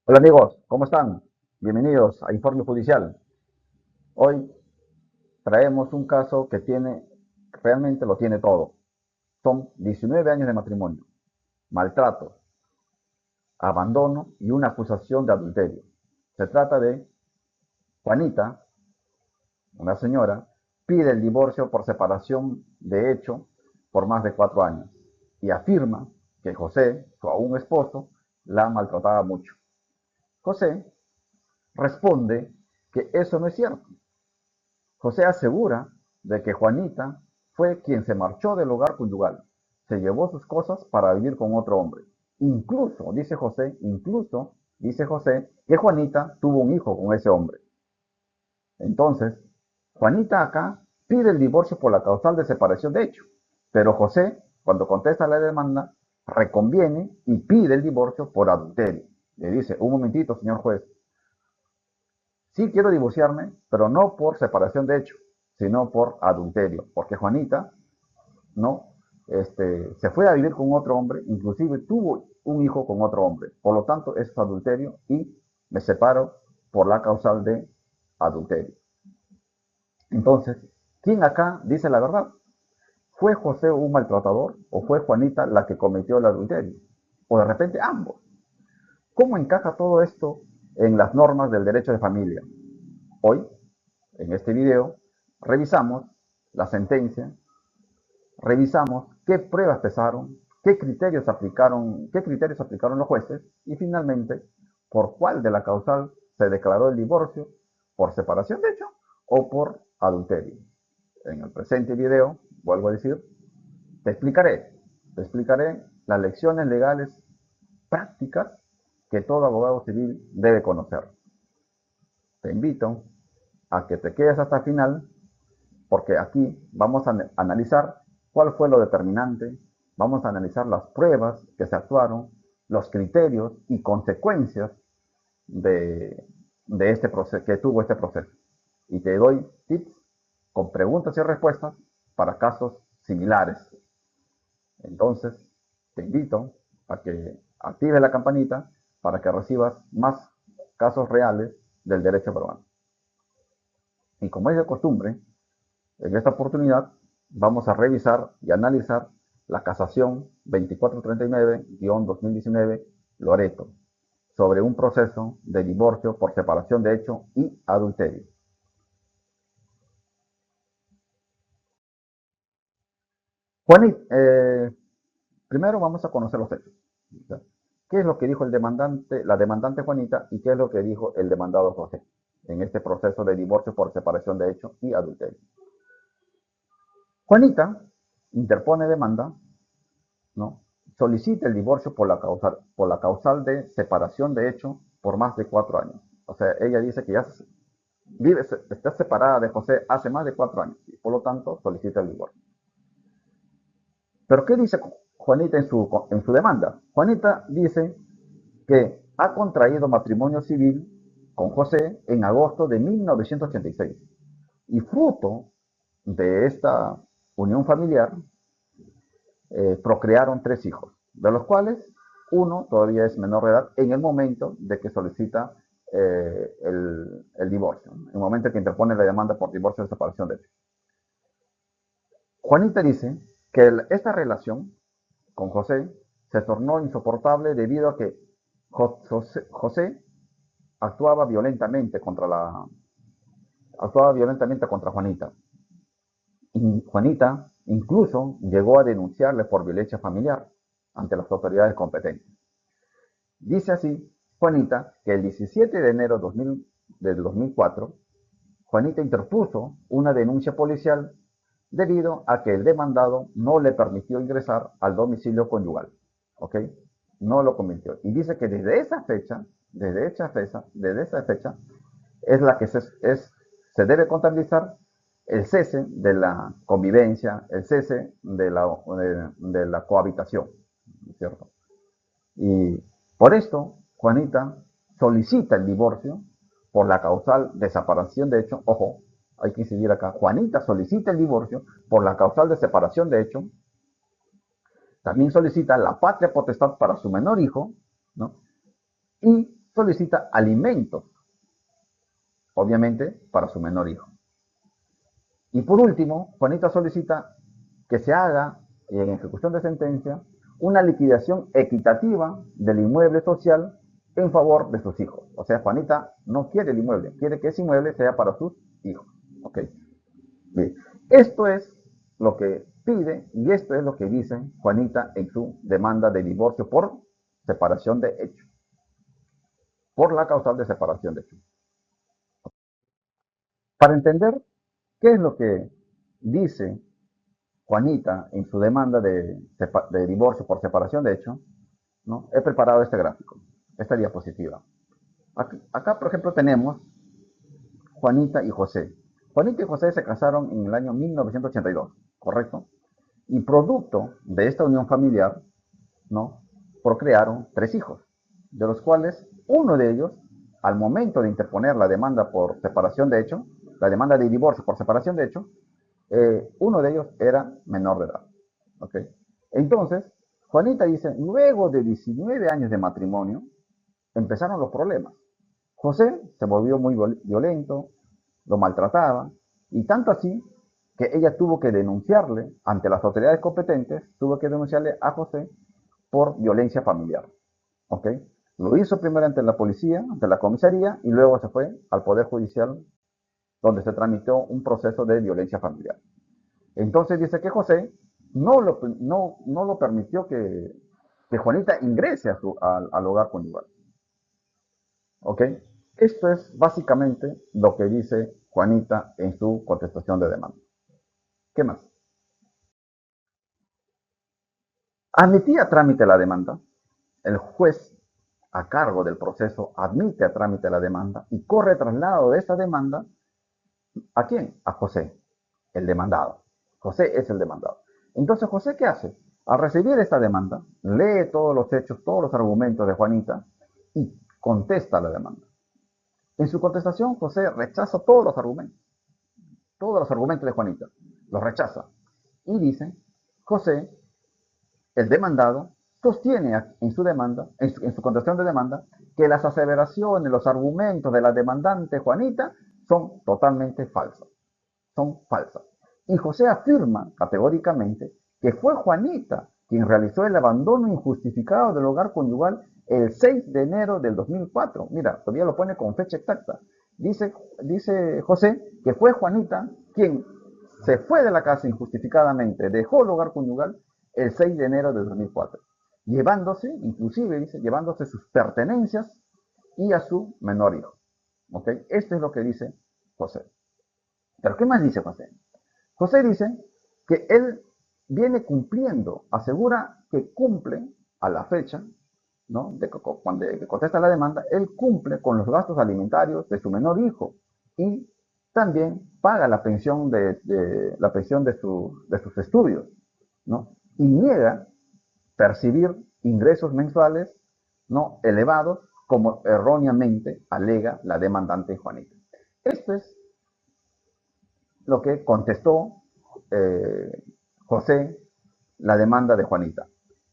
Hola amigos, ¿cómo están? Bienvenidos a Informe Judicial. Hoy traemos un caso que realmente lo tiene todo. Son 19 años de matrimonio, maltrato, abandono y una acusación de adulterio. Se trata de Juanita, una señora, pide el divorcio por separación de hecho por más de 4 años y afirma que José, su aún esposo, la maltrataba mucho. José responde que eso no es cierto. José asegura de que Juanita fue quien se marchó del hogar conyugal, se llevó sus cosas para vivir con otro hombre. Incluso dice José que Juanita tuvo un hijo con ese hombre. Entonces, Juanita acá pide el divorcio por la causal de separación de hecho, pero José, cuando contesta la demanda, reconviene y pide el divorcio por adulterio. Le dice, un momentito, señor juez, sí quiero divorciarme, pero no por separación de hecho, sino por adulterio, porque Juanita no se fue a vivir con otro hombre, inclusive tuvo un hijo con otro hombre. Por lo tanto, es adulterio y me separo por la causal de adulterio. Entonces, ¿quién acá dice la verdad? ¿Fue José un maltratador o fue Juanita la que cometió el adulterio? O de repente ambos. ¿Cómo encaja todo esto en las normas del derecho de familia? Hoy, en este video, revisamos la sentencia, revisamos qué pruebas pesaron, qué criterios aplicaron los jueces y finalmente por cuál de la causal se declaró el divorcio, por separación de hecho o por adulterio. En el presente video, vuelvo a decir, te explicaré, te explicaré las lecciones legales prácticas que todo abogado civil debe conocer. Te invito a que te quedes hasta el final porque aquí vamos a analizar cuál fue lo determinante, vamos a analizar las pruebas que se actuaron, los criterios y consecuencias de, de este proceso, que tuvo este proceso. Y te doy tips con preguntas y respuestas para casos similares. Entonces, te invito a que actives la campanita para que recibas más casos reales del derecho peruano. Y como es de costumbre, en esta oportunidad vamos a revisar y analizar la casación 2439-2019 Loreto sobre un proceso de divorcio por separación de hecho y adulterio. Juanito, primero vamos a conocer los hechos. ¿Qué es lo que dijo la demandante Juanita y qué es lo que dijo el demandado José en este proceso de divorcio por separación de hecho y adulterio? Juanita interpone demanda, ¿no? Solicita el divorcio por la causal de separación de hecho por más de 4 años. O sea, ella dice que está separada de José hace más de 4 años y por lo tanto solicita el divorcio. Pero ¿qué dice Juanita en su demanda? Juanita dice que ha contraído matrimonio civil con José en agosto de 1986 y fruto de esta unión familiar procrearon 3 hijos, de los cuales uno todavía es menor de edad en el momento de que solicita el divorcio, en el momento que interpone la demanda por divorcio de separación de hecho. Juanita dice que esta relación con José se tornó insoportable debido a que José actuaba violentamente contra Juanita. Y Juanita incluso llegó a denunciarle por violencia familiar ante las autoridades competentes. Dice así Juanita que el 17 de enero del 2004, Juanita interpuso una denuncia policial debido a que el demandado no le permitió ingresar al domicilio conyugal. ¿Ok? No lo convirtió. Y dice que desde esa fecha es la que se debe contabilizar el cese de la convivencia, el cese de la cohabitación, ¿cierto? Y por esto, Juanita solicita el divorcio por la causal de separación de hecho. Ojo, hay que incidir acá. Juanita solicita el divorcio por la causal de separación de hecho. También solicita la patria potestad para su menor hijo, ¿no? Y solicita alimentos, obviamente para su menor hijo. Y por último, Juanita solicita que se haga, en ejecución de sentencia, una liquidación equitativa del inmueble social en favor de sus hijos. O sea, Juanita no quiere el inmueble, quiere que ese inmueble sea para sus hijos. ¿Ok? Bien. Esto es lo que pide y esto es lo que dice Juanita en su demanda de divorcio por separación de hechos, por la causal de separación de hechos. Para entender qué es lo que dice Juanita en su demanda de divorcio por separación de hechos, ¿no? He preparado este gráfico, esta diapositiva. Acá, por ejemplo, tenemos Juanita y José. Juanita y José se casaron en el año 1982, ¿correcto? Y producto de esta unión familiar, ¿no? Procrearon 3 hijos, de los cuales uno de ellos, al momento de interponer la demanda por separación de hecho, la demanda de divorcio por separación de hecho, uno de ellos era menor de edad. ¿Okay? Entonces, Juanita dice, luego de 19 años de matrimonio, empezaron los problemas. José se volvió muy violento, lo maltrataba, y tanto así que ella tuvo que denunciarle ante las autoridades competentes, tuvo que denunciarle a José por violencia familiar. ¿Ok? Lo hizo primero ante la policía, ante la comisaría, y luego se fue al Poder Judicial, donde se tramitó un proceso de violencia familiar. Entonces dice que José no lo permitió que Juanita ingrese al hogar conyugal. ¿Ok? Esto es básicamente lo que dice Juanita en su contestación de demanda. ¿Qué más? Admitía a trámite la demanda. El juez a cargo del proceso admite a trámite la demanda y corre traslado de esa demanda. ¿A quién? A José, el demandado. José es el demandado. Entonces, ¿José qué hace? Al recibir esta demanda, lee todos los hechos, todos los argumentos de Juanita y contesta la demanda. En su contestación, José rechaza todos los argumentos de Juanita, los rechaza. Y dice, José, el demandado, sostiene en su demanda, en su contestación de demanda, que las aseveraciones, los argumentos de la demandante Juanita son totalmente falsos. Son falsas. Y José afirma categóricamente que fue Juanita quien realizó el abandono injustificado del hogar conyugal el 6 de enero del 2004. Mira, todavía lo pone con fecha exacta. Dice José que fue Juanita quien se fue de la casa injustificadamente, dejó el hogar conyugal el 6 de enero del 2004, llevándose, inclusive dice, llevándose sus pertenencias y a su menor hijo. ¿Ok? Esto es lo que dice José. Pero ¿qué más dice José? José dice que él viene cumpliendo, asegura que cumple a la fecha, ¿no? Cuando contesta la demanda, él cumple con los gastos alimentarios de su menor hijo y también paga la pensión la pensión de sus estudios, ¿no? Y niega percibir ingresos mensuales, ¿no? Elevados, como erróneamente alega la demandante Juanita. Esto es lo que contestó José la demanda de Juanita.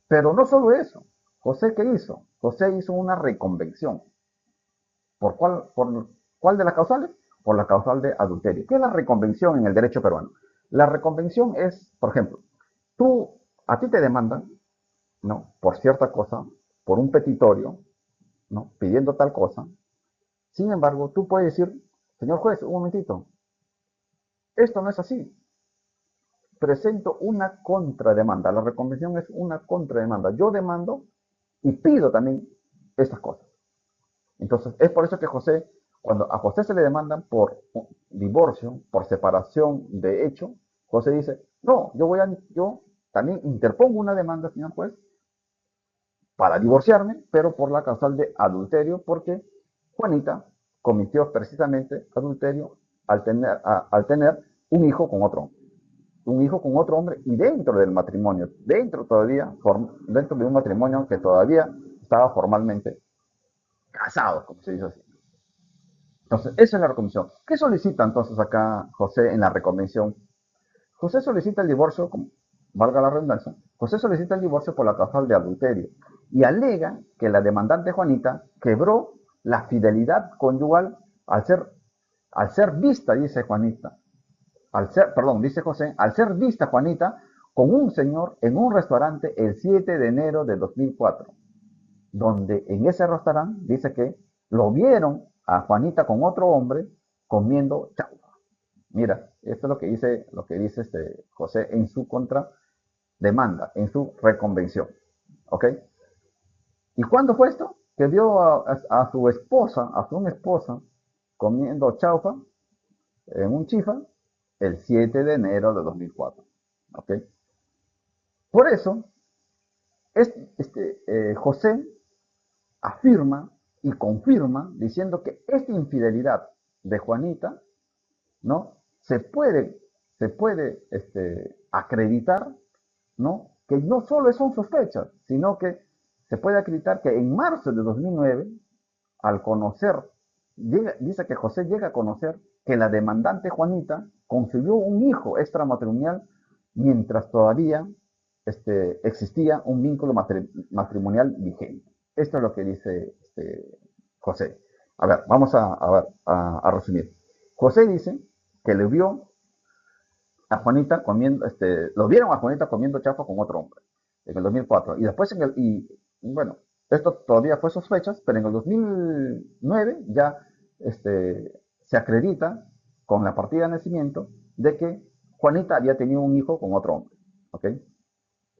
Pero no solo eso. ¿José qué hizo? José hizo una reconvención. ¿Por cuál de las causales? Por la causal de adulterio. ¿Qué es la reconvención en el derecho peruano? La reconvención es, por ejemplo, a ti te demandan, ¿no? Por cierta cosa, por un petitorio, ¿no? Pidiendo tal cosa. Sin embargo, tú puedes decir, señor juez, un momentito, esto no es así. Presento una contrademanda. La reconvención es una contrademanda. Yo demando y pido también estas cosas. Entonces, es por eso que cuando a José se le demandan por divorcio, por separación de hecho, José dice, no, yo también interpongo una demanda, señor juez, para divorciarme, pero por la causal de adulterio, porque Juanita cometió precisamente adulterio al tener un hijo con otro hombre. Un hijo con otro hombre y dentro del matrimonio, dentro de un matrimonio que todavía estaba formalmente casado, como se dice así. Entonces, esa es la reconvención. ¿Qué solicita entonces acá José en la reconvención? José solicita el divorcio, valga la redundancia, José solicita el divorcio por la causal de adulterio y alega que la demandante Juanita quebró la fidelidad conyugal al ser vista, dice Juanita, dice José, al ser vista Juanita con un señor en un restaurante el 7 de enero de 2004, donde en ese restaurante dice que lo vieron a Juanita con otro hombre comiendo chaufa. Mira, esto es lo que dice José en su contrademanda, en su reconvención. ¿Ok? ¿Y cuándo fue esto? Que vio a su esposa, comiendo chaufa en un chifa el 7 de enero de 2004. ¿Ok? Por eso, José afirma y confirma diciendo que esta infidelidad de Juanita, ¿no? Se puede acreditar, ¿no? Que no solo son sospechas, sino que se puede acreditar que en marzo de 2009, al conocer, dice que José llega a conocer que la demandante Juanita concibió un hijo extramatrimonial mientras todavía existía un vínculo matrimonial vigente. Esto es lo que dice José. A ver, vamos a resumir. José dice que le vio a Juanita comiendo, lo vieron a Juanita comiendo chafa con otro hombre en el 2004. Y después bueno, esto todavía fue sospechas, pero en el 2009 ya se acredita con la partida de nacimiento de que Juanita había tenido un hijo con otro hombre. ¿Ok?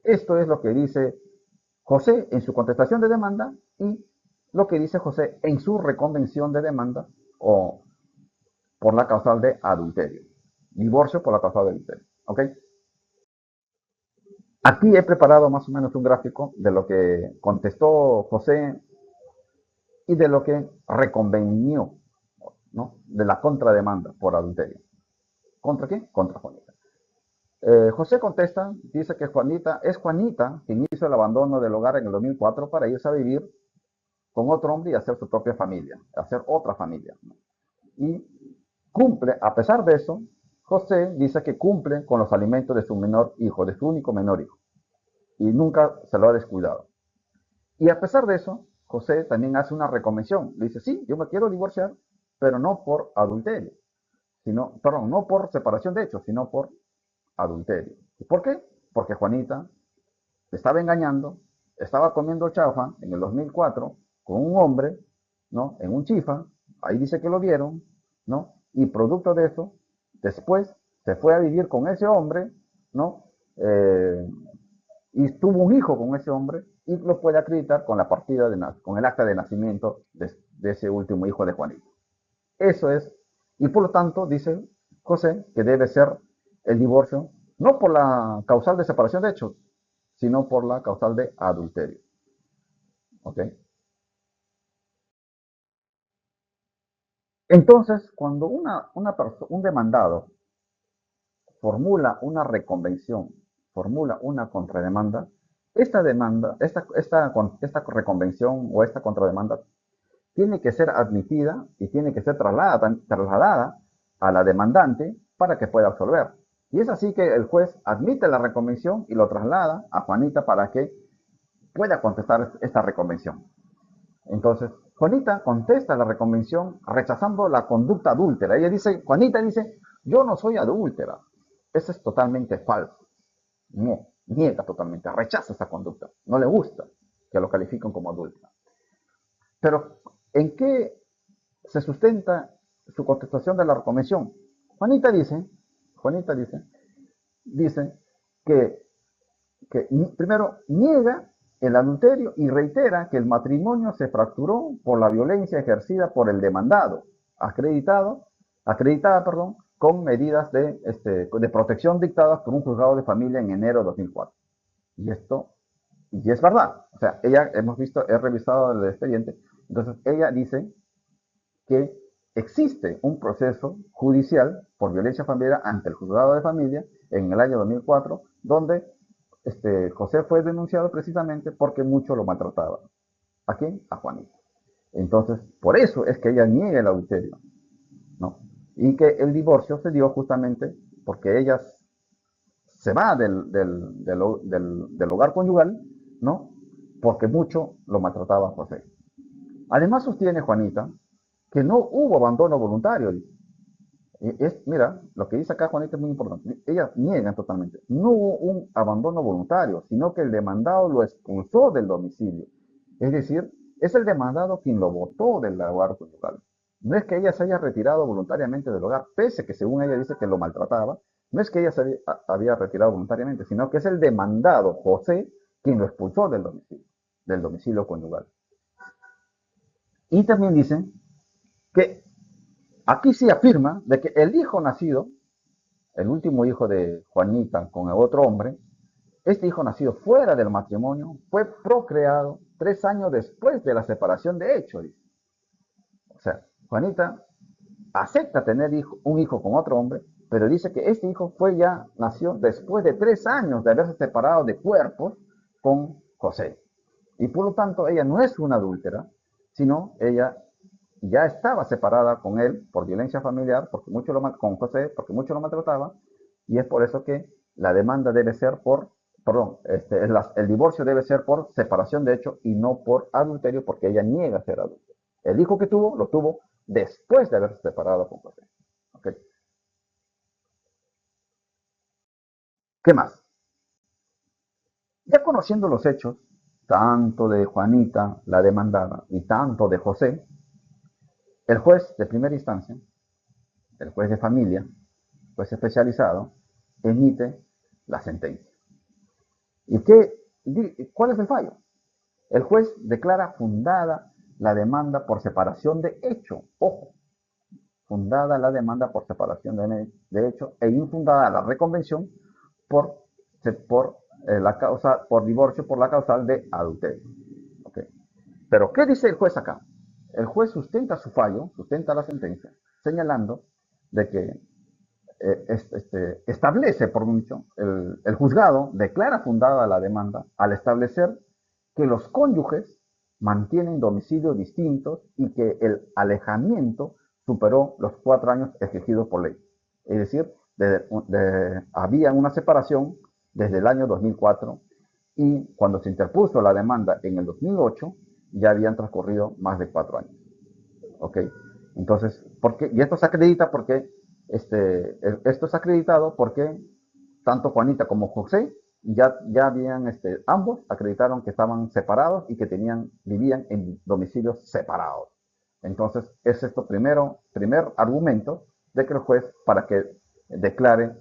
Esto es lo que dice José en su contestación de demanda y lo que dice José en su reconvención de demanda o por la causal de adulterio. Divorcio por la causal de adulterio. ¿Ok? Aquí he preparado más o menos un gráfico de lo que contestó José y de lo que reconvenió, ¿no? De la contrademanda por adulterio. ¿Contra qué? Contra Juanita. José contesta, dice que es Juanita quien hizo el abandono del hogar en el 2004 para irse a vivir con otro hombre y hacer su propia familia, hacer otra familia, ¿no? Y cumple, a pesar de eso, José dice que cumple con los alimentos de su menor hijo, de su único menor hijo, y nunca se lo ha descuidado. Y a pesar de eso, José también hace una reconvención. Le dice, sí, yo me quiero divorciar, pero no por adulterio, no por separación de hechos, sino por adulterio. ¿Y por qué? Porque Juanita estaba engañando, estaba comiendo chafa en el 2004 con un hombre, ¿no? En un chifa, ahí dice que lo vieron, ¿no? Y producto de eso, después se fue a vivir con ese hombre, ¿no? Eh, y tuvo un hijo con ese hombre y lo puede acreditar con la partida con el acta de nacimiento de ese último hijo de Juanito. Eso es, y por lo tanto dice José que debe ser el divorcio no por la causal de separación de hechos, sino por la causal de adulterio. ¿Ok? Entonces, cuando un demandado formula una reconvención, formula una contrademanda, esta reconvención o esta contrademanda tiene que ser admitida y tiene que ser trasladada a la demandante para que pueda absolver. Y es así que el juez admite la reconvención y lo traslada a Juanita para que pueda contestar esta reconvención. Entonces, Juanita contesta la reconvención rechazando la conducta adúltera. Juanita dice, yo no soy adúltera. Eso es totalmente falso. No, niega totalmente, rechaza esa conducta. No le gusta que lo califiquen como adúltera. Pero, ¿en qué se sustenta su contestación de la reconvención? Juanita dice que, que primero niega el adulterio y reitera que el matrimonio se fracturó por la violencia ejercida por el demandado, acreditada, con medidas de protección dictadas por un juzgado de familia en enero de 2004. Y y es verdad. O sea, he revisado el expediente, entonces ella dice que existe un proceso judicial por violencia familiar ante el juzgado de familia en el año 2004, donde José fue denunciado precisamente porque mucho lo maltrataba. ¿A quién? A Juanita. Entonces, por eso es que ella niega el adulterio, ¿no? Y que el divorcio se dio justamente porque ella se va del hogar conyugal, ¿no? Porque mucho lo maltrataba a José. Además sostiene Juanita que no hubo abandono voluntario. Mira, lo que dice acá Juanita es muy importante. Ella niega totalmente. No hubo un abandono voluntario, sino que el demandado lo expulsó del domicilio. Es decir, es el demandado quien lo botó del hogar conyugal. No es que ella se haya retirado voluntariamente del hogar, pese que según ella dice que lo maltrataba. No es que ella había retirado voluntariamente, sino que es el demandado, José, quien lo expulsó del domicilio conyugal. Y también dicen que aquí sí afirma de que el hijo nacido, el último hijo de Juanita con el otro hombre, este hijo nacido fuera del matrimonio fue procreado 3 años después de la separación de hecho. Dice. O sea, Juanita acepta tener un hijo con otro hombre, pero dice que este hijo nació después de 3 años de haberse separado de cuerpos con José. Y por lo tanto, ella no es una adúltera, sino ella ya estaba separada con él por violencia familiar, con José, porque mucho lo maltrataba, y es por eso que la demanda debe ser el divorcio debe ser por separación de hecho y no por adulterio, porque ella niega ser adulta. El hijo que tuvo, lo tuvo después de haberse separado con José. ¿Okay? ¿Qué más? Ya conociendo los hechos, tanto de Juanita, la demandada, y tanto de José, el juez de primera instancia, el juez de familia, juez especializado, emite la sentencia. ¿Y cuál es el fallo? El juez declara fundada la demanda por separación de hecho. Ojo, fundada la demanda por separación de hecho e infundada la reconvención por, por divorcio por la causal de adulterio. ¿Okay? Pero, ¿qué dice el juez acá? El juez sustenta su fallo, sustenta la sentencia, señalando de que establece, por mucho, el juzgado declara fundada la demanda al establecer que los cónyuges mantienen domicilios distintos y que el alejamiento superó los 4 años exigidos por ley. Es decir, había una separación desde el año 2004 y cuando se interpuso la demanda en el 2008 ya habían transcurrido más de 4 años. ¿Ok? Entonces, y esto se acredita porque esto es acreditado porque tanto Juanita como José ya habían, ambos acreditaron que estaban separados y que vivían en domicilios separados. Entonces, es esto primer argumento de que el juez, para que declare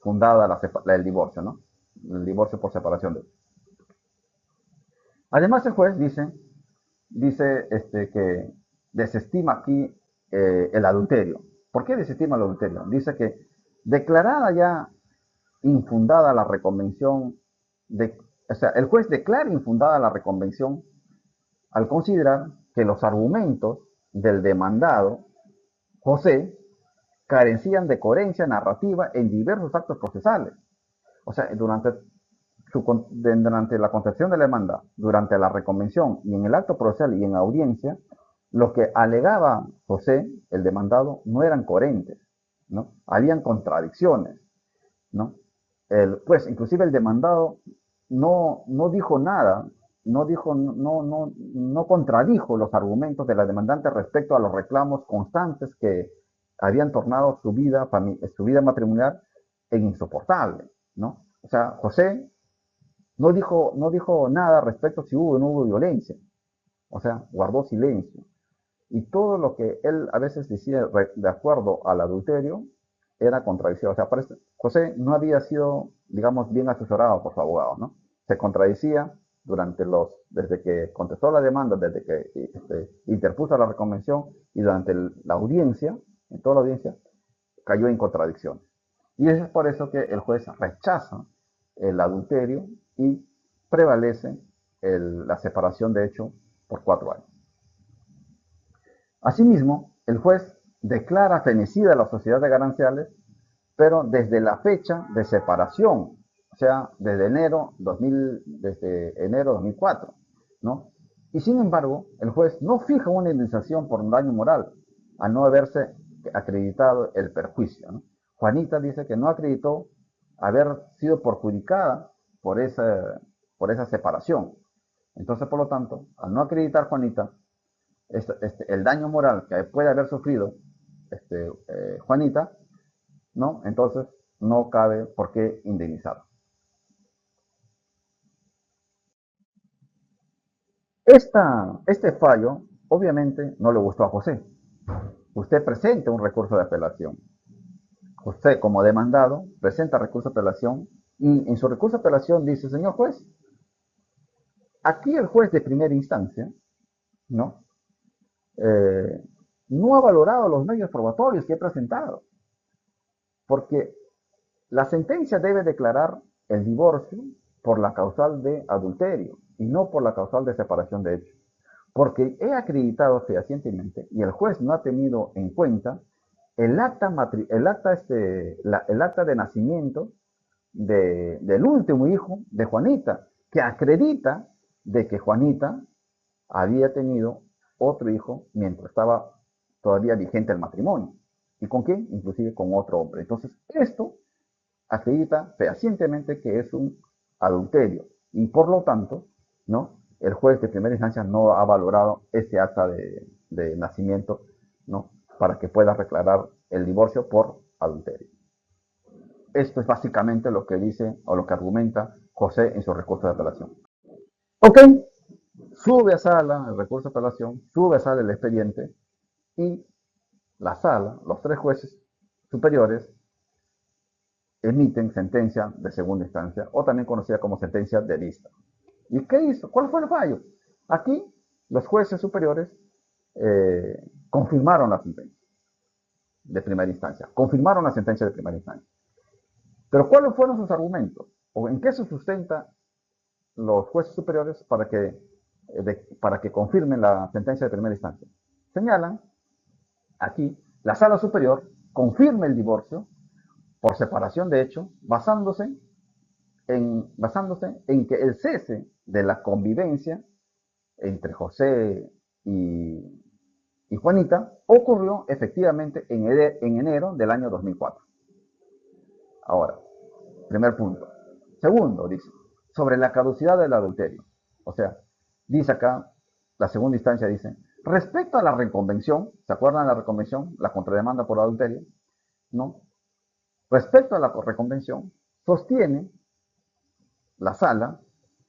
fundada el divorcio, ¿no? El divorcio por separación de. Además, el juez dice que desestima aquí el adulterio. ¿Por qué desestima el adulterio? Dice que declarada ya infundada la reconvención, o sea, el juez declara infundada la reconvención al considerar que los argumentos del demandado, José, carecían de coherencia narrativa en diversos actos procesales. O sea, durante la concepción de la demanda, durante la reconvención y en el acto procesal y en audiencia, lo que alegaba José, el demandado, no eran coherentes, ¿no? Habían contradicciones, ¿no? Pues inclusive el demandado no dijo nada, no contradijo los argumentos de la demandante respecto a los reclamos constantes que habían tornado su vida matrimonial en insoportable, ¿no? O sea, José no dijo nada respecto a si hubo o no hubo violencia, o sea, guardó silencio. Y todo lo que él a veces decía de acuerdo al adulterio era contradicción. O sea, José no había sido, digamos, bien asesorado por su abogado, ¿no? Se contradecía desde que contestó la demanda, desde que interpuso la reconvención y durante la audiencia, en toda la audiencia, cayó en contradicción. Y es por eso que el juez rechaza el adulterio y prevalece la separación de hecho por 4 años. Asimismo, el juez declara fenecida la sociedad de gananciales, pero desde la fecha de separación, o sea, desde enero 2004, ¿no? Y sin embargo, el juez no fija una indemnización por un daño moral, al no haberse acreditado el perjuicio, ¿no? Juanita dice que no acreditó haber sido perjudicada por esa separación. Entonces, por lo tanto, al no acreditar Juanita el daño moral que puede haber sufrido Juanita, ¿no? Entonces no cabe por qué indemnizar. Este fallo obviamente no le gustó a José. Usted presenta un recurso de apelación. Usted, como demandado, presenta recurso de apelación y en su recurso de apelación dice, señor juez, aquí el juez de primera instancia, ¿no? Eh, no ha valorado los medios probatorios que he presentado, porque la sentencia debe declarar el divorcio por la causal de adulterio y no por la causal de separación de hechos. Porque he acreditado fehacientemente y el juez no ha tenido en cuenta el acta de nacimiento del último hijo de Juanita, que acredita de que Juanita había tenido otro hijo mientras estaba todavía vigente el matrimonio. ¿Y con quién? Inclusive con otro hombre. Entonces, esto acredita fehacientemente que es un adulterio y por lo tanto, ¿no? El juez de primera instancia no ha valorado ese acta de nacimiento, ¿no? Para que pueda declarar el divorcio por adulterio. Esto es básicamente lo que dice o lo que argumenta José en su recurso de apelación. Ok, sube a sala el recurso de apelación, sube a sala el expediente y la sala, los tres jueces superiores, emiten sentencia de segunda instancia o también conocida como sentencia de vista. ¿Y qué hizo? ¿Cuál fue el fallo? Aquí los jueces superiores confirmaron la sentencia de primera instancia, confirmaron la sentencia de primera instancia. Pero ¿cuáles fueron sus argumentos? ¿O en qué se sustenta los jueces superiores para que confirmen la sentencia de primera instancia? Señalan aquí, la sala superior confirma el divorcio por separación de hecho, basándose en que el cese de la convivencia entre José y Juanita ocurrió efectivamente en enero del año 2004. Ahora, primer punto. Segundo, dice, sobre la caducidad del adulterio. O sea, dice acá, la segunda instancia dice, respecto a la reconvención, ¿se acuerdan de la reconvención? La contrademanda por adulterio, ¿no? Respecto a la reconvención, sostiene la sala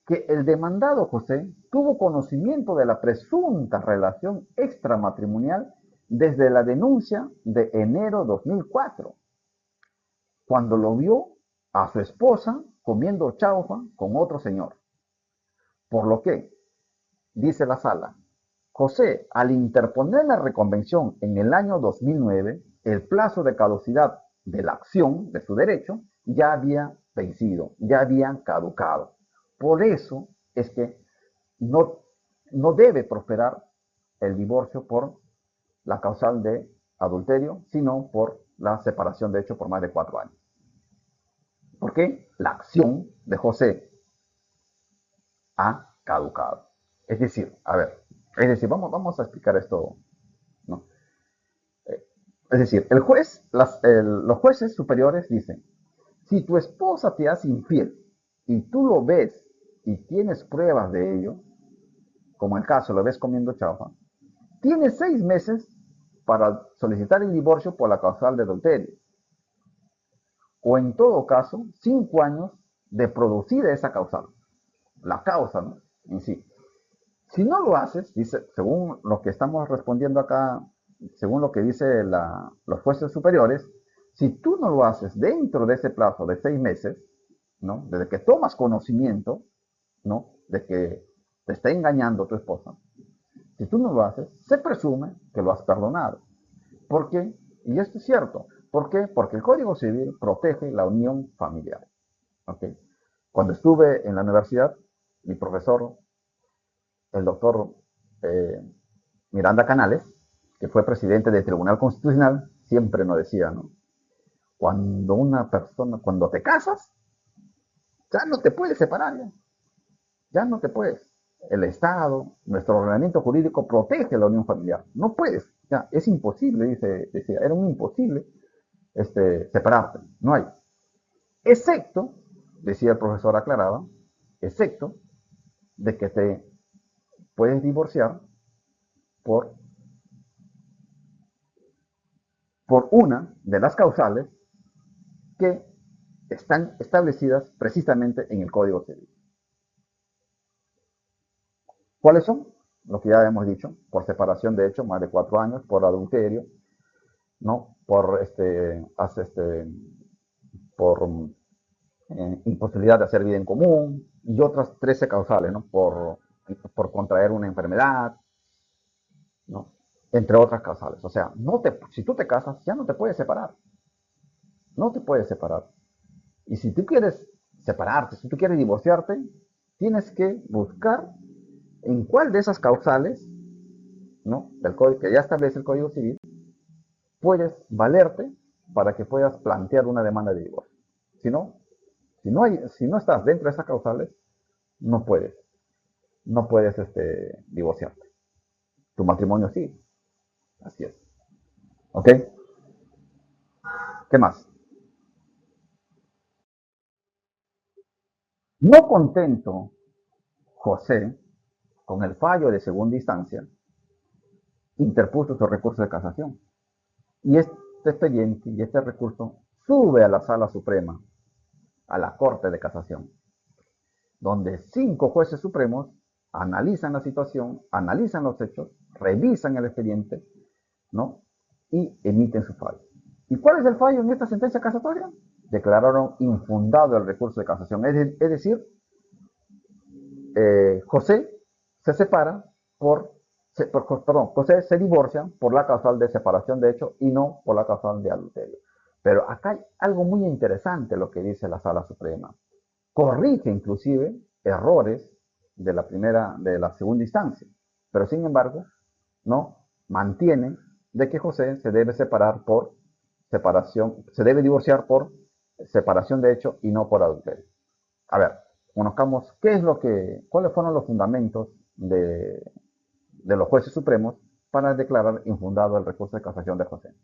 que el demandado José tuvo conocimiento de la presunta relación extramatrimonial desde la denuncia de enero 2004, cuando lo vio a su esposa comiendo chaufa con otro señor. Por lo que, dice la sala, José, al interponer la reconvención en el año 2009, el plazo de caducidad de la acción de su derecho ya había vencido, ya había caducado. Por eso es que no, no debe prosperar el divorcio por la causal de adulterio, sino por la separación de hecho por más de 4 años. Porque la acción de José ha caducado. Es decir, a ver, vamos a explicar esto, ¿no? Es decir, los jueces superiores dicen, si tu esposa te hace infiel y tú lo ves y tienes pruebas de ello, como el caso lo ves comiendo chaufa, tienes 6 meses para solicitar el divorcio por la causal de adulterio. O en todo caso, 5 años de producida esa causal. La causa, ¿no? En sí. Si no lo haces, dice, según lo que estamos respondiendo acá, según lo que dice los jueces superiores, si tú no lo haces dentro de ese plazo de 6 meses, ¿no? Desde que tomas conocimiento, ¿no? De que te está engañando tu esposa, si tú no lo haces, se presume que lo has perdonado. ¿Por qué? Y esto es cierto. ¿Por qué? Porque el Código Civil protege la unión familiar. ¿Okay? Cuando estuve en la universidad, mi profesor, el doctor eh, Miranda Canales, que fue presidente del Tribunal Constitucional, siempre nos decía, ¿no? Cuando una persona, cuando te casas, ya no te puedes separar, ya no te puedes. El Estado, nuestro ordenamiento jurídico protege la unión familiar. No puedes, ya, es imposible, decía, era un imposible separarte, no hay. Excepto, decía el profesor, aclaraba, excepto de que te puedes divorciar por, por una de las causales que están establecidas precisamente en el Código Civil. ¿Cuáles son? Lo que ya hemos dicho: por separación de hecho, más de 4 años; por adulterio, ¿no? Por imposibilidad de hacer vida en común, y otras 13 causales, ¿no? Por contraer una enfermedad, ¿no? Entre otras causales. O sea, si tú te casas, ya no te puedes separar. No te puedes separar. Y si tú quieres separarte, si tú quieres divorciarte, tienes que buscar en cuál de esas causales, ¿no?, del código que ya establece el Código Civil, puedes valerte para que puedas plantear una demanda de divorcio. Si no, si no estás dentro de esas causales, no puedes, divorciarte. Tu matrimonio sí, así es. ¿Ok? ¿Qué más? No contento José con el fallo de segunda instancia, interpuso su recurso de casación. Y este expediente y este recurso sube a la Sala Suprema, a la Corte de Casación, donde 5 jueces supremos analizan la situación, analizan los hechos, revisan el expediente, ¿no?, y emiten su fallo. ¿Y cuál es el fallo en esta sentencia casatoria? Declararon infundado el recurso de casación. Es decir, José se separa José se divorcia por la causal de separación de hecho y no por la causal de adulterio. Pero acá hay algo muy interesante lo que dice la Sala Suprema. Corrige inclusive errores de la segunda instancia, pero sin embargo, no mantiene de que José se debe separar por separación, se debe divorciar por separación de hecho y no por adulterio. A ver, conozcamos cuáles fueron los fundamentos de los jueces supremos para declarar infundado el recurso de casación de José.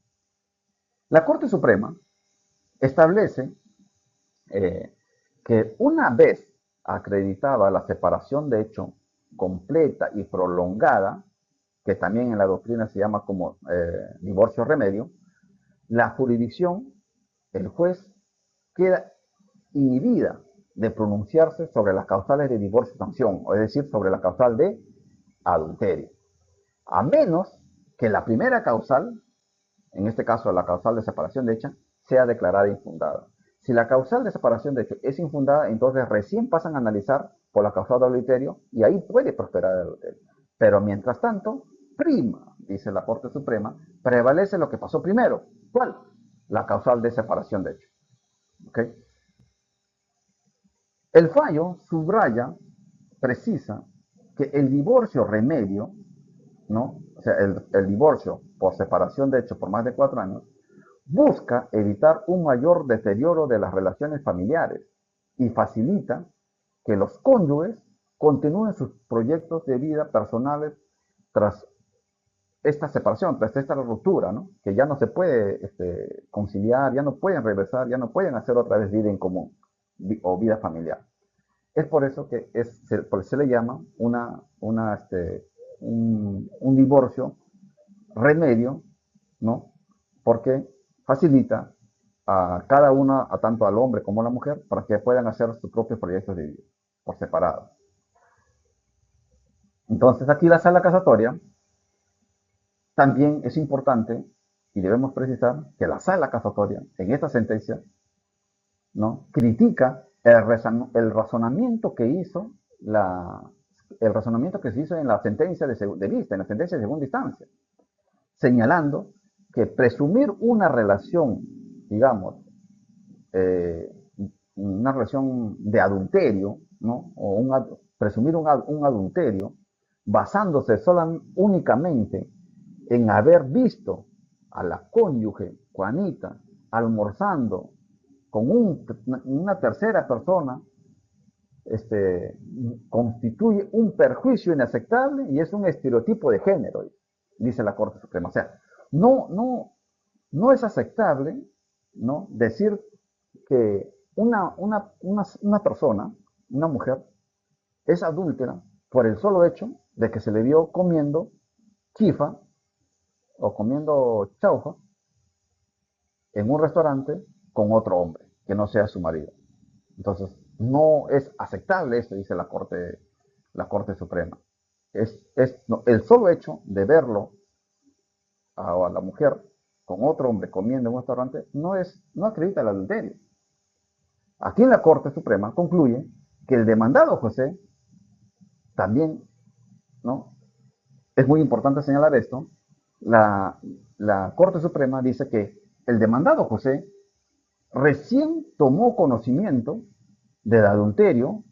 La Corte Suprema establece que una vez acreditada la separación de hecho completa y prolongada, que también en la doctrina se llama como divorcio remedio, la jurisdicción, el juez, queda inhibida de pronunciarse sobre las causales de divorcio y sanción, es decir, sobre la causal de adulterio, a menos que la primera causal, en este caso la causal de separación de hecho, sea declarada infundada. Si la causal de separación de hecho es infundada, entonces recién pasan a analizar por la causal de adulterio y ahí puede prosperar el adulterio. Pero mientras tanto, prima, dice la Corte Suprema, prevalece lo que pasó primero. ¿Cuál? La causal de separación de hecho. ¿Okay? El fallo subraya, precisa, que el divorcio remedio, ¿no?, o sea, el divorcio por separación de hecho por más de 4 años, busca evitar un mayor deterioro de las relaciones familiares y facilita que los cónyuges continúen sus proyectos de vida personales tras esta separación, tras esta ruptura, ¿no?, que ya no se puede conciliar, ya no pueden regresar, ya no pueden hacer otra vez vida en común o vida familiar. Es por eso que se le llama un divorcio remedio, ¿no?, porque facilita a cada una, a tanto al hombre como a la mujer, para que puedan hacer sus propios proyectos de vida por separado. Entonces aquí la sala casatoria también es importante, y debemos precisar que la sala casatoria en esta sentencia, ¿no?, critica el razonamiento que hizo el razonamiento que se hizo en la sentencia de vista, en la sentencia de segunda instancia, señalando que presumir una relación, digamos, eh, una relación de adulterio, ¿no?, o presumir un adulterio basándose únicamente en haber visto a la cónyuge Juanita almorzando con una tercera persona, constituye un perjuicio inaceptable y es un estereotipo de género, dice la Corte Suprema. O sea, no es aceptable, ¿no?, decir que una persona, una mujer, es adúltera por el solo hecho de que se le vio comiendo chifa o comiendo chaufa en un restaurante con otro hombre que no sea su marido. Entonces, no es aceptable esto, dice la Corte Suprema. No, el solo hecho de verlo a la mujer con otro hombre comiendo en un restaurante no acredita el adulterio. Aquí la Corte Suprema concluye que el demandado José también, ¿no? Es muy importante señalar esto. La, la Corte Suprema dice que el demandado José recién tomó conocimiento del adulterio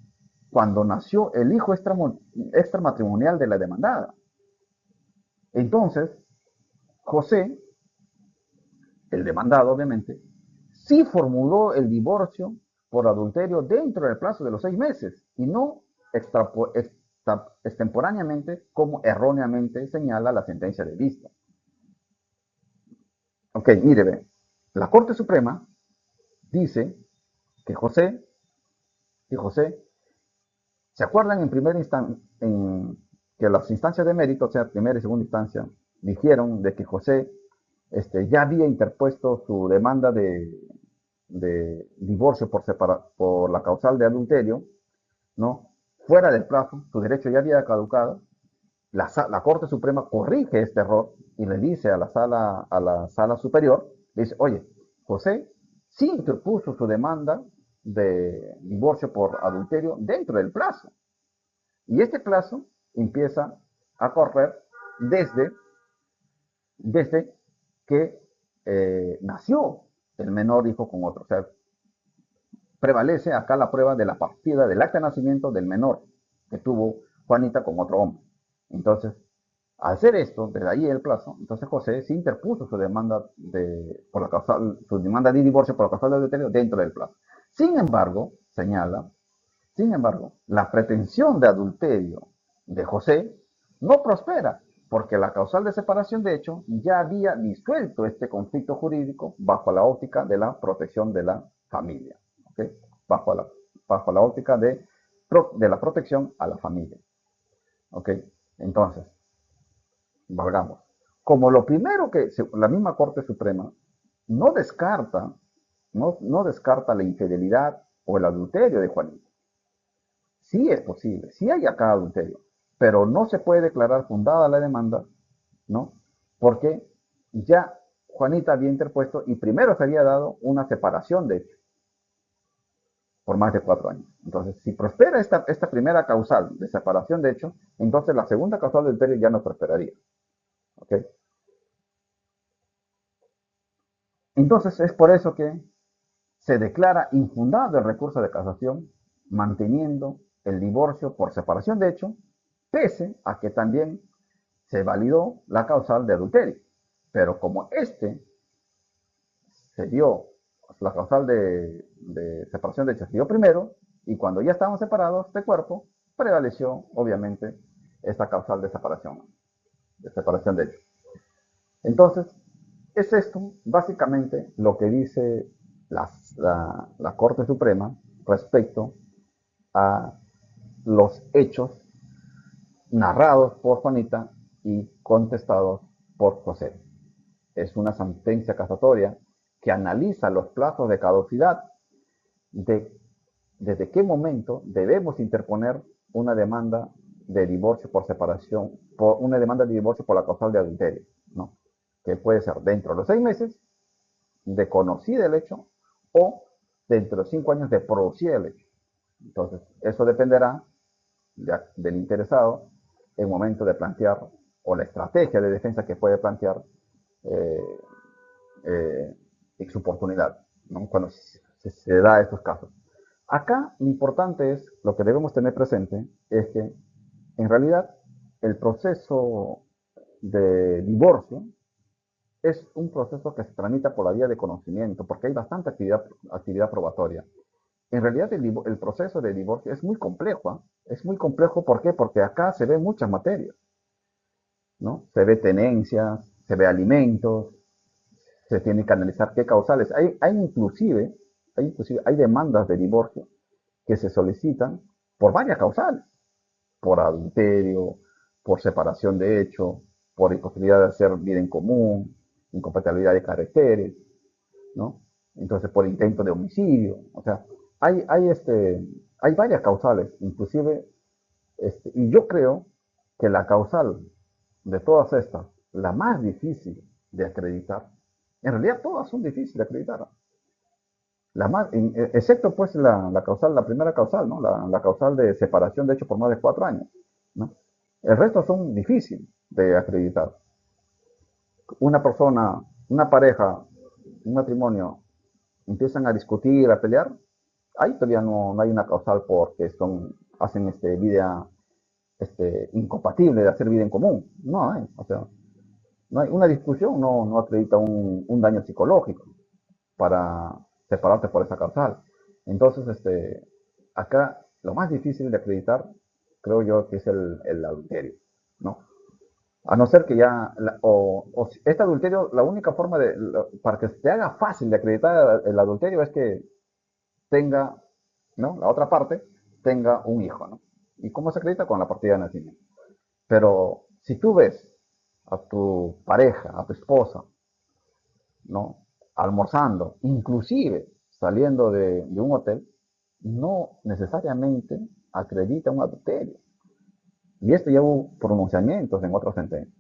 cuando nació el hijo extramatrimonial de la demandada. Entonces, José, el demandado obviamente, sí formuló el divorcio por adulterio dentro del plazo de los 6 meses y no extemporáneamente como erróneamente señala la sentencia de vista. Ok, mire, ve, la Corte Suprema dice que José, ¿se acuerdan en primera instancia que las instancias de mérito, o sea, primera y segunda instancia, dijeron de que José ya había interpuesto su demanda de divorcio por la causal de adulterio, ¿no? Fuera del plazo, su derecho ya había caducado. La Corte Suprema corrige este error y le dice a la sala superior, le dice, oye, José sí interpuso su demanda de divorcio por adulterio dentro del plazo. Y este plazo empieza a correr desde, desde que nació el menor hijo con otro. O sea, prevalece acá la prueba de la partida del acta de nacimiento del menor que tuvo Juanita con otro hombre. Entonces, al hacer esto, desde ahí el plazo, entonces José sí interpuso su demanda de divorcio por la causal de adulterio dentro del plazo. Sin embargo, señala, la pretensión de adulterio de José no prospera, porque la causal de separación de hecho ya había disuelto este conflicto jurídico bajo la óptica de la protección de la familia, ¿okay? bajo, la, bajo la óptica de la protección a la familia. ¿Okay? Entonces, valgamos. Como lo primero que la misma Corte Suprema no descarta, no descarta la infidelidad o el adulterio de Juanita. Sí es posible, sí hay acá adulterio, pero no se puede declarar fundada la demanda, ¿no? Porque ya Juanita había interpuesto y primero se había dado una separación de hecho por más de 4 años. Entonces, si prospera esta primera causal de separación de hecho, entonces la segunda causal de adulterio ya no prosperaría. ¿Ok? Entonces, es por eso que se declara infundado el recurso de casación, manteniendo el divorcio por separación de hecho, pese a que también se validó la causal de adulterio. Pero como se dio, la causal de separación de hecho se dio primero, y cuando ya estaban separados de cuerpo, prevaleció obviamente esta causal de separación de hecho. Entonces, es esto básicamente lo que dice la Corte Suprema respecto a los hechos narrados por Juanita y contestados por José. Es una sentencia casatoria que analiza los plazos de caducidad de desde qué momento debemos interponer una demanda de divorcio por separación, una demanda de divorcio por la causal de adulterio, ¿no? Que puede ser dentro de los 6 meses de conocida el hecho o dentro de 5 años de producir el hecho. Entonces, eso dependerá del interesado en el momento de plantear o la estrategia de defensa que puede plantear eh, en su oportunidad, ¿no? Cuando se da estos casos. Acá lo importante es, lo que debemos tener presente, es que en realidad el proceso de divorcio es un proceso que se tramita por la vía de conocimiento, porque hay bastante actividad probatoria. En realidad el proceso de divorcio es muy complejo, ¿eh? Es muy complejo, ¿por qué? Porque acá se ven muchas materias, ¿no? Se ve tenencias, se ve alimentos, se tiene que analizar qué causales. Hay demandas de divorcio que se solicitan por varias causales, por adulterio, por separación de hecho, por imposibilidad de hacer vida en común, incompatibilidad de caracteres, ¿no? Entonces, por intento de homicidio. O sea, hay varias causales, inclusive, y yo creo que la causal de todas estas, la más difícil de acreditar, en realidad todas son difíciles de acreditar, excepto pues la causal, la primera causal, ¿no? La causal de separación de hecho por más de 4 años, ¿no? El resto son difíciles de acreditar. Una persona, una pareja, un matrimonio, empiezan a discutir, a pelear, ahí todavía no hay una causal porque hacen vida incompatible de hacer vida en común. No hay, o sea, no hay una discusión, no acredita un daño psicológico para separarte por esa causal. Entonces, acá lo más difícil de acreditar, creo yo, que es el adulterio, ¿no? A no ser que ya, este adulterio, la única forma para que te haga fácil de acreditar el adulterio es que tenga, ¿no? La otra parte tenga un hijo, ¿no? ¿Y cómo se acredita? Con la partida de nacimiento. Pero si tú ves a tu pareja, a tu esposa, ¿no? Almorzando, inclusive saliendo de un hotel, no necesariamente acredita un adulterio. Y esto ya hubo pronunciamientos en otras sentencias.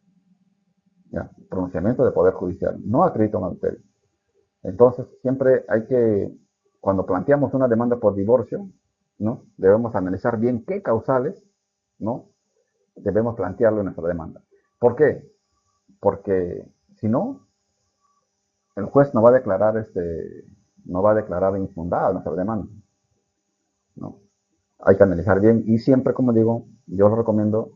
¿Ya? Pronunciamiento de Poder Judicial. No acredita un adulterio. Entonces, siempre hay que, cuando planteamos una demanda por divorcio, ¿no? Debemos analizar bien qué causales, ¿no? Debemos plantearlo en nuestra demanda. ¿Por qué? Porque si no, el juez no va a declarar infundada nuestra demanda, ¿no? Hay que analizar bien y siempre, como digo, yo lo recomiendo,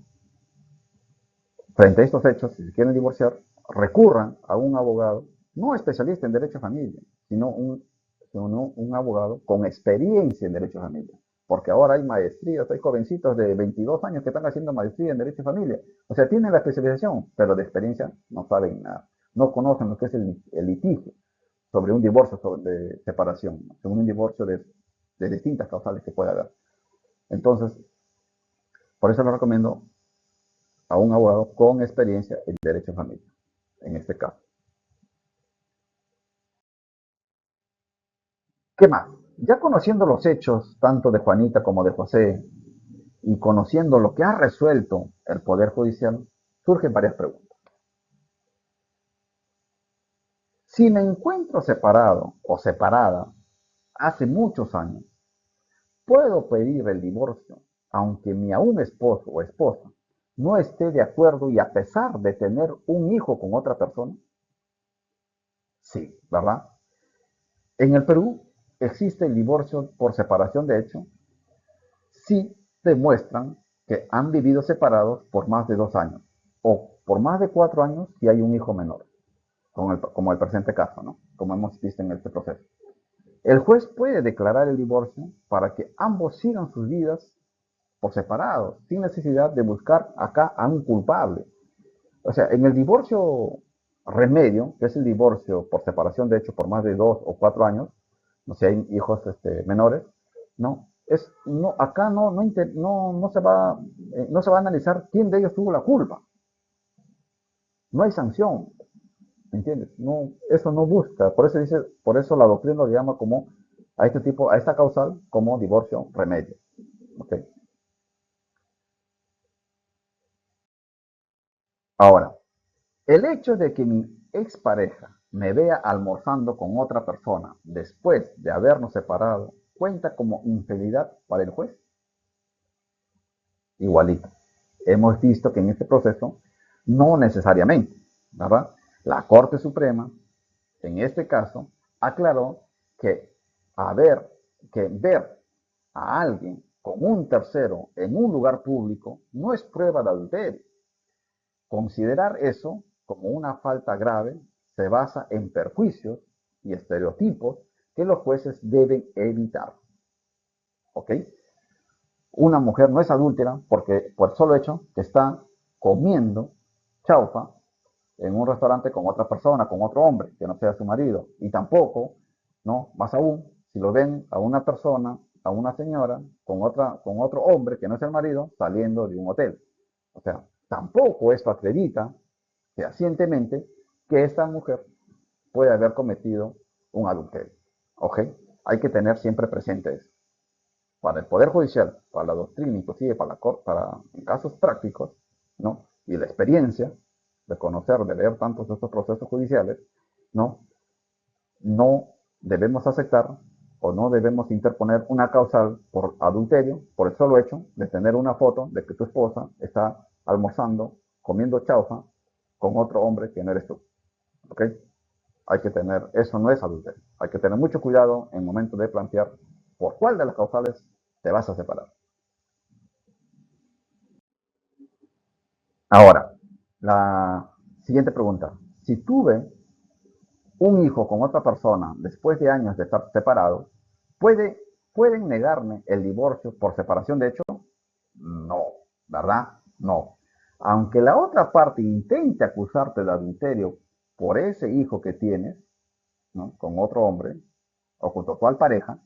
frente a estos hechos, si se quieren divorciar, recurran a un abogado, no especialista en derecho de familia, sino un abogado con experiencia en derecho de familia. Porque ahora hay maestrías, hay jovencitos de 22 años que están haciendo maestría en derecho de familia. O sea, tienen la especialización, pero de experiencia no saben nada. No conocen lo que es el litigio sobre un divorcio de separación, sobre un divorcio de distintas causales que pueda haber. Entonces, por eso lo recomiendo a un abogado con experiencia en derecho de familia, en este caso. ¿Qué más? Ya conociendo los hechos, tanto de Juanita como de José, y conociendo lo que ha resuelto el Poder Judicial, surgen varias preguntas. Si me encuentro separado o separada hace muchos años, ¿puedo pedir el divorcio aunque mi aún esposo o esposa no esté de acuerdo y a pesar de tener un hijo con otra persona? Sí, ¿verdad? En el Perú existe el divorcio por separación de hecho si demuestran que han vivido separados por más de 2 años o por más de 4 años si hay un hijo menor, como el presente caso, ¿no? Como hemos visto en este proceso. El juez puede declarar el divorcio para que ambos sigan sus vidas por separado, sin necesidad de buscar acá a un culpable. O sea, en el divorcio remedio, que es el divorcio por separación de hecho por más de 2 o 4 años, no sé, si hay hijos menores, ¿no? Acá no se va a analizar quién de ellos tuvo la culpa. No hay sanción, ¿entiendes? No, eso no busca. Por eso la doctrina lo llama como a esta causal como divorcio remedio. ¿Okay? Ahora, el hecho de que mi expareja me vea almorzando con otra persona después de habernos separado, ¿cuenta como infidelidad para el juez? Igualito. Hemos visto que en este proceso no necesariamente, ¿verdad? La Corte Suprema, en este caso, aclaró que, que ver a alguien con un tercero en un lugar público no es prueba de adulterio. Considerar eso como una falta grave se basa en perjuicios y estereotipos que los jueces deben evitar. ¿Ok? Una mujer no es adúltera porque por el solo hecho que está comiendo chaufa en un restaurante con otra persona, con otro hombre, que no sea su marido. Y tampoco, ¿no? Más aún, si lo ven a una persona, a una señora, con otro hombre que no es el marido, saliendo de un hotel. O sea, tampoco esto acredita fehacientemente que esta mujer puede haber cometido un adulterio. ¿Ok? Hay que tener siempre presente eso. Para el Poder Judicial, para la doctrina, inclusive para la Corte, en casos prácticos, ¿no? Y la experiencia de conocer, de leer tantos de estos procesos judiciales, ¿no? No debemos aceptar o no debemos interponer una causal por adulterio por el solo hecho de tener una foto de que tu esposa está almorzando, comiendo chaufa con otro hombre que no eres tú. ¿Ok? Hay que tener, eso no es adulterio. Hay que tener mucho cuidado en el momento de plantear por cuál de las causales te vas a separar. Ahora, la siguiente pregunta. Si tuve un hijo con otra persona después de años de estar separados, ¿pueden negarme el divorcio por separación de hecho? No, ¿verdad? No. Aunque la otra parte intente acusarte de adulterio por ese hijo que tienes, ¿no? Con otro hombre o con tu actual pareja,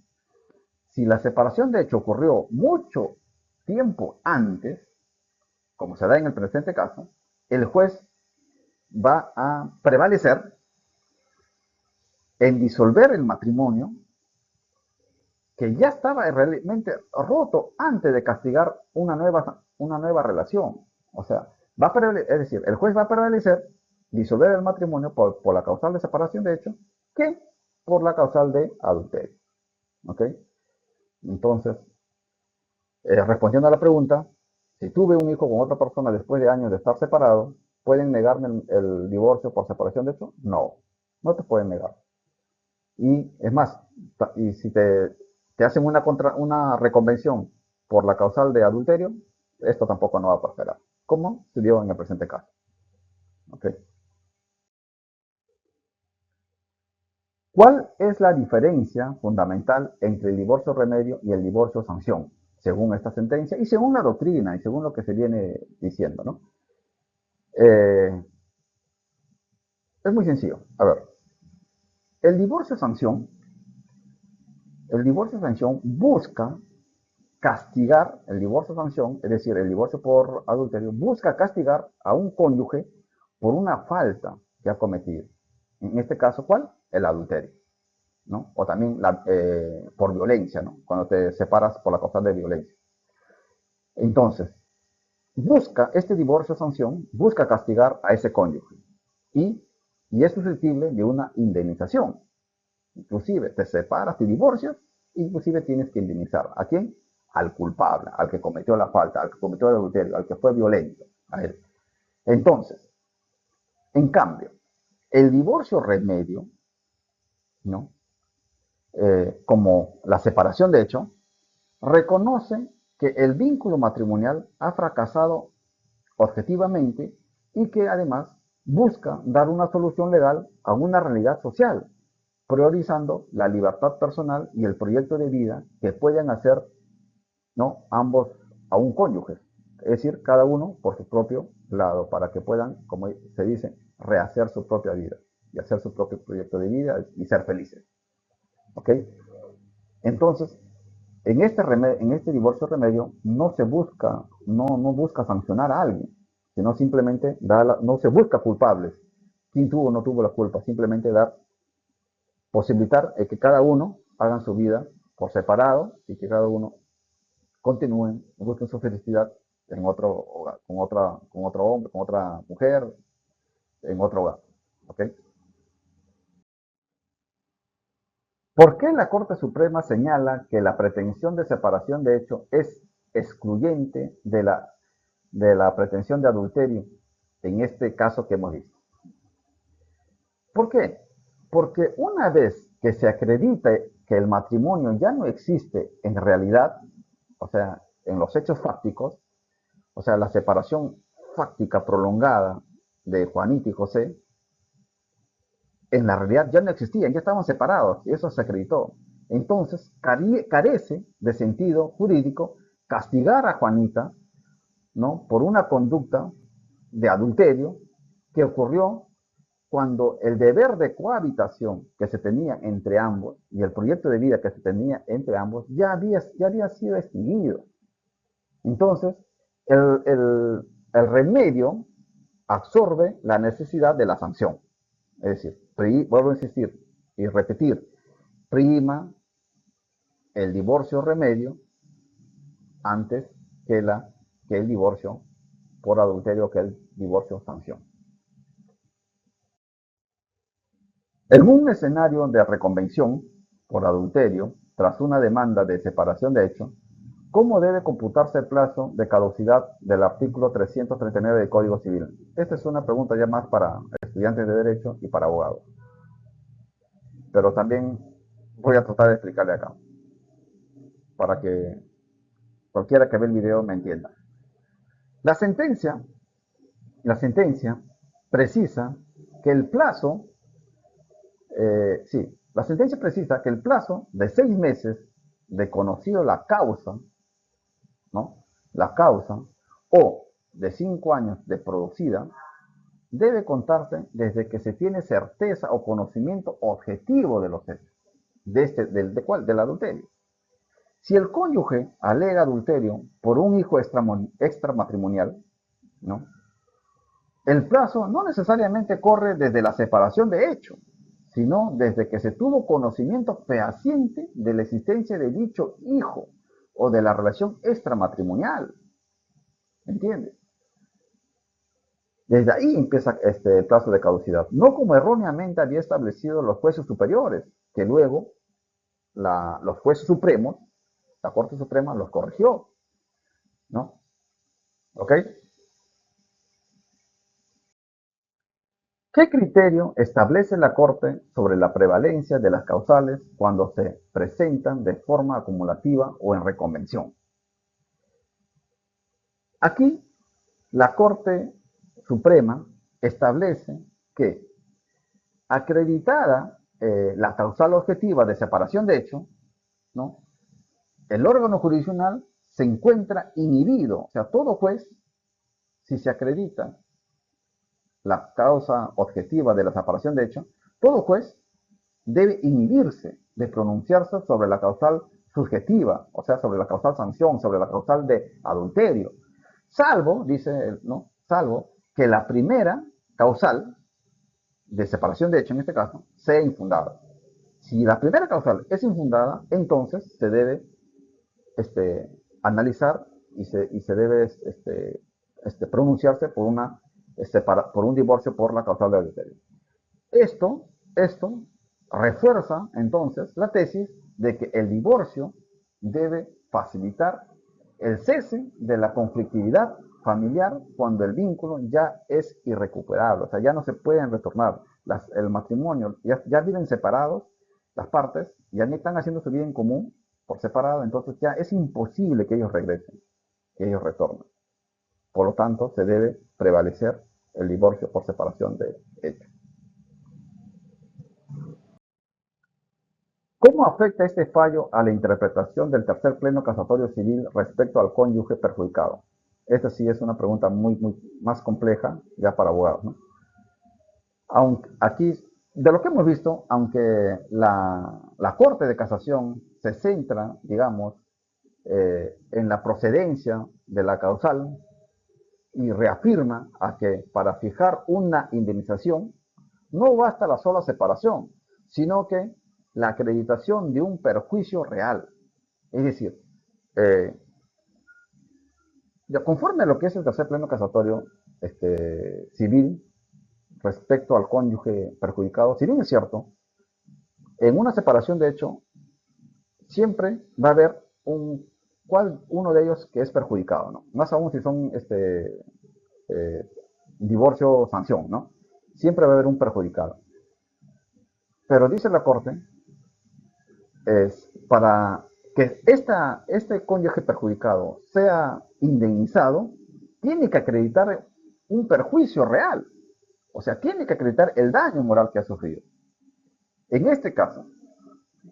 si la separación de hecho ocurrió mucho tiempo antes, como se da en el presente caso, el juez va a prevalecer en disolver el matrimonio que ya estaba realmente roto antes de castigar una nueva relación. O sea, es decir, el juez va a prevalecer disolver el matrimonio por la causal de separación de hecho que por la causal de adulterio. ¿Ok? Entonces, respondiendo a la pregunta, si tuve un hijo con otra persona después de años de estar separado, ¿pueden negarme el divorcio por separación de hecho? No, no te pueden negar. Y es más, y si te hacen una reconvención por la causal de adulterio, esto tampoco no va a prosperar, como se dio en el presente caso. ¿Okay? ¿Cuál es la diferencia fundamental entre el divorcio remedio y el divorcio sanción, según esta sentencia y según la doctrina y según lo que se viene diciendo, ¿no? Es muy sencillo. A ver, el divorcio sanción, el divorcio sanción busca castigar, el divorcio sanción, es decir, el divorcio por adulterio, busca castigar a un cónyuge por una falta que ha cometido. En este caso, ¿cuál? El adulterio, ¿no? O también por violencia, ¿no? Cuando te separas por la causa de violencia. Entonces, este divorcio sanción, busca castigar a ese cónyuge y, y es susceptible de una indemnización. Inclusive te separas, te divorcias, inclusive tienes que indemnizar. ¿A quién? Al culpable, al que cometió la falta, al que cometió el adulterio, al que fue violento, a él. Entonces, en cambio, el divorcio remedio, ¿no? Como la separación de hecho, reconoce que el vínculo matrimonial ha fracasado objetivamente y que además busca dar una solución legal a una realidad social, priorizando la libertad personal y el proyecto de vida que pueden hacer, ¿no? Ambos aún cónyuges, es decir, cada uno por su propio lado, para que puedan, como se dice, rehacer su propia vida y hacer su propio proyecto de vida y ser felices. ¿Ok? Entonces, en este divorcio remedio no se busca, no busca sancionar a alguien, sino simplemente no se busca culpables. Quién tuvo o no tuvo la culpa, simplemente posibilitar que cada uno hagan su vida por separado y que cada uno continúen, busquen su felicidad en otro hogar, con otro hombre, con otra mujer, en otro hogar. ¿Ok? ¿Por qué la Corte Suprema señala que la pretensión de separación de hecho es excluyente de la pretensión de adulterio en este caso que hemos visto? ¿Por qué? Porque una vez que se acredite que el matrimonio ya no existe en realidad, o sea, en los hechos fácticos, o sea, la separación fáctica prolongada de Juanita y José, en la realidad ya no existían, ya estaban separados y eso se acreditó. Entonces, carece de sentido jurídico castigar a Juanita, ¿no? Por una conducta de adulterio que ocurrió cuando el deber de cohabitación que se tenía entre ambos y el proyecto de vida que se tenía entre ambos ya había sido extinguido. Entonces, el remedio absorbe la necesidad de la sanción. Es decir, vuelvo a insistir y repetir, prima el divorcio remedio antes que, que el divorcio por adulterio, que el divorcio sanción. En un escenario de reconvención por adulterio, tras una demanda de separación de hecho, ¿cómo debe computarse el plazo de caducidad del artículo 339 del Código Civil? Esta es una pregunta ya más para estudiantes de Derecho y para abogados. Pero también voy a tratar de explicarle acá, para que cualquiera que ve el video me entienda. La sentencia, la sentencia precisa que el plazo, la sentencia precisa que el plazo de 6 meses de conocido la causa, ¿no? La causa, o de 5 años de producida, debe contarse desde que se tiene certeza o conocimiento objetivo de los hechos, del adulterio. Si el cónyuge alega adulterio por un hijo extramatrimonial, ¿no? El plazo no necesariamente corre desde la separación de hecho, sino desde que se tuvo conocimiento fehaciente de la existencia de dicho hijo o de la relación extramatrimonial. ¿Entiendes? Desde ahí empieza el plazo de caducidad, no como erróneamente había establecido los jueces superiores, que luego los jueces supremos, la Corte Suprema los corrigió, ¿no? ¿Ok? ¿Qué criterio establece la Corte sobre la prevalencia de las causales cuando se presentan de forma acumulativa o en reconvención? Aquí, la Corte Suprema establece que, acreditada la causal objetiva de separación de hecho, ¿no? El órgano jurisdiccional se encuentra inhibido, o sea, todo juez, si se acredita la causa objetiva de la separación de hecho, todo juez debe inhibirse de pronunciarse sobre la causal subjetiva, o sea, sobre la causal sanción, sobre la causal de adulterio, salvo, dice, ¿no? Salvo que la primera causal de separación de hecho, en este caso, sea infundada. Si la primera causal es infundada, entonces se debe analizar y se debe pronunciarse por un divorcio por la causal de adulterio. Esto refuerza entonces la tesis de que el divorcio debe facilitar el cese de la conflictividad familiar cuando el vínculo ya es irrecuperable, o sea, ya no se pueden retornar. El matrimonio, ya viven separados, las partes ya ni están haciendo su vida en común por separado, entonces ya es imposible que ellos regresen, que ellos retornen. Por lo tanto, se debe prevalecer el divorcio por separación de hechos. ¿Cómo afecta este fallo a la interpretación del tercer pleno casatorio civil respecto al cónyuge perjudicado? Esta sí es una pregunta muy más compleja ya para abogados, ¿no? Aunque aquí, de lo que hemos visto, aunque la Corte de Casación se centra, digamos, en la procedencia de la causal y reafirma a que para fijar una indemnización no basta la sola separación, sino que la acreditación de un perjuicio real. Es decir, conforme a lo que es el tercer pleno casatorio civil respecto al cónyuge perjudicado, si bien es cierto, en una separación de hecho, siempre va a haber uno de ellos que es perjudicado, ¿no? Más aún si son divorcio o sanción, ¿no? Siempre va a haber un perjudicado. Pero dice la Corte, es para que este cónyuge perjudicado sea indemnizado, tiene que acreditar un perjuicio real. O sea, tiene que acreditar el daño moral que ha sufrido. En este caso,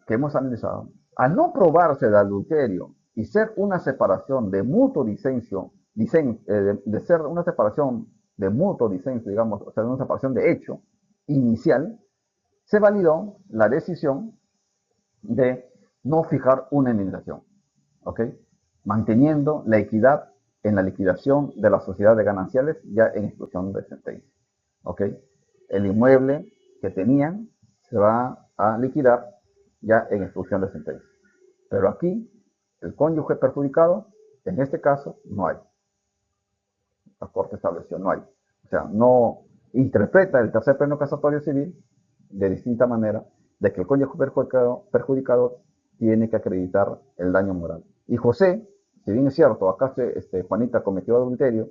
que hemos analizado, al no probarse el adulterio y ser una separación de mutuo disenso, de ser una separación de mutuo disenso, digamos, o sea, una separación de hecho inicial, se validó la decisión de no fijar una indemnización, ¿ok? Manteniendo la equidad en la liquidación de la sociedad de gananciales ya en exclusión de sentencia. ¿Ok? El inmueble que tenían se va a liquidar ya en exclusión de sentencia. Pero aquí, el cónyuge perjudicado, en este caso, no hay. La Corte estableció, no hay. O sea, no interpreta el tercer pleno casatorio civil de distinta manera de que el cónyuge perjudicado tiene que acreditar el daño moral. Y José, si bien es cierto, acá Juanita cometió adulterio,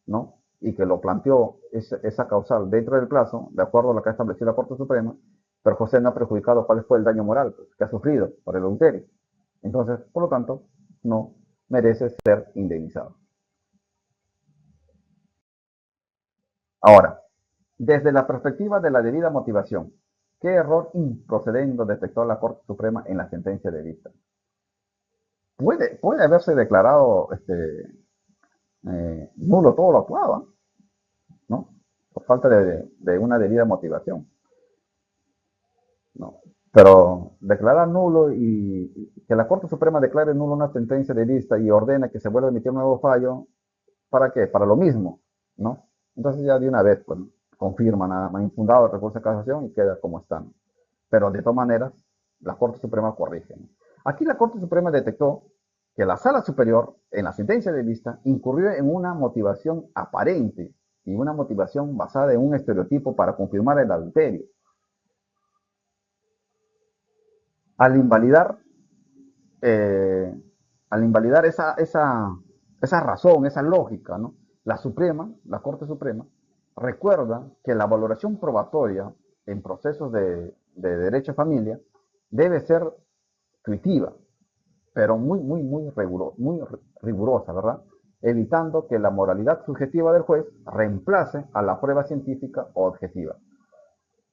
¿no? Y que lo planteó esa causal dentro del plazo, de acuerdo a lo que ha establecido la Corte Suprema, pero José no ha perjudicado cuál fue el daño moral pues, que ha sufrido por el adulterio. Entonces, por lo tanto, no merece ser indemnizado. Ahora, desde la perspectiva de la debida motivación, ¿qué error improcedendo detectó la Corte Suprema en la sentencia de vista? Puede haberse declarado nulo todo lo actuado, ¿no? Por falta de una debida motivación, ¿no? Pero declarar nulo y que la Corte Suprema declare nulo una sentencia de vista y ordena que se vuelva a emitir un nuevo fallo, ¿para qué? Para lo mismo, ¿no? Entonces ya de una vez, pues, confirman a infundado el recurso de casación y queda como está. Pero de todas maneras, la Corte Suprema corrige. Aquí la Corte Suprema detectó que la Sala Superior, en la sentencia de vista, incurrió en una motivación aparente y una motivación basada en un estereotipo para confirmar el adulterio. Al invalidar, eh, al invalidar esa razón, esa lógica, ¿no? La Corte Suprema, recuerda que la valoración probatoria en procesos de derecho a familia debe ser intuitiva, pero muy rigurosa, ¿verdad? Evitando que la moralidad subjetiva del juez reemplace a la prueba científica o objetiva.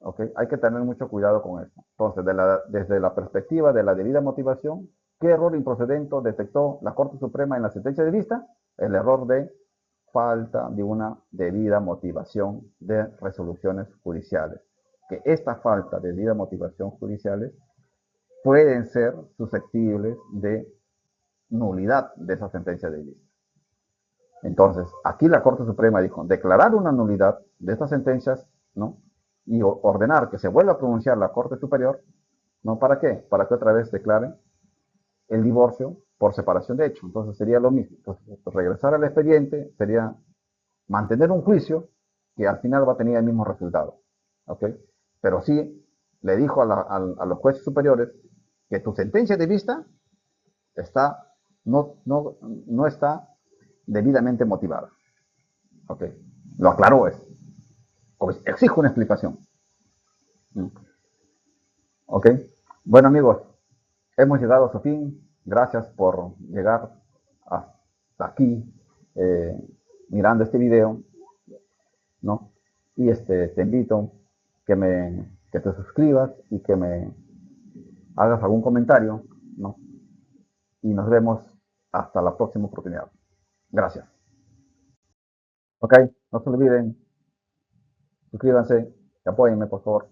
¿Okay? Hay que tener mucho cuidado con eso. Entonces, desde la perspectiva de la debida motivación, ¿qué error improcedente detectó la Corte Suprema en la sentencia de vista? El error de falta de una debida motivación de resoluciones judiciales. Que esta falta de debida motivación judiciales pueden ser susceptibles de nulidad de esa sentencia de vista. Entonces, aquí la Corte Suprema dijo, declarar una nulidad de estas sentencias, ¿no? Y ordenar que se vuelva a pronunciar la Corte Superior, ¿no? ¿Para qué? Para que otra vez declaren el divorcio por separación de hecho. Entonces sería lo mismo. Entonces, regresar al expediente sería mantener un juicio que al final va a tener el mismo resultado. ¿Ok? Pero sí le dijo a los jueces superiores que tu sentencia de vista está, no está debidamente motivada. ¿Ok? Lo aclaró eso. Exijo una explicación. ¿Ok? Bueno amigos, hemos llegado a su fin. Gracias por llegar hasta aquí mirando este video, ¿no? Y te invito que te suscribas y que me hagas algún comentario, ¿no? Y nos vemos hasta la próxima oportunidad. Gracias. Ok, no se olviden, suscríbanse y apóyenme por favor.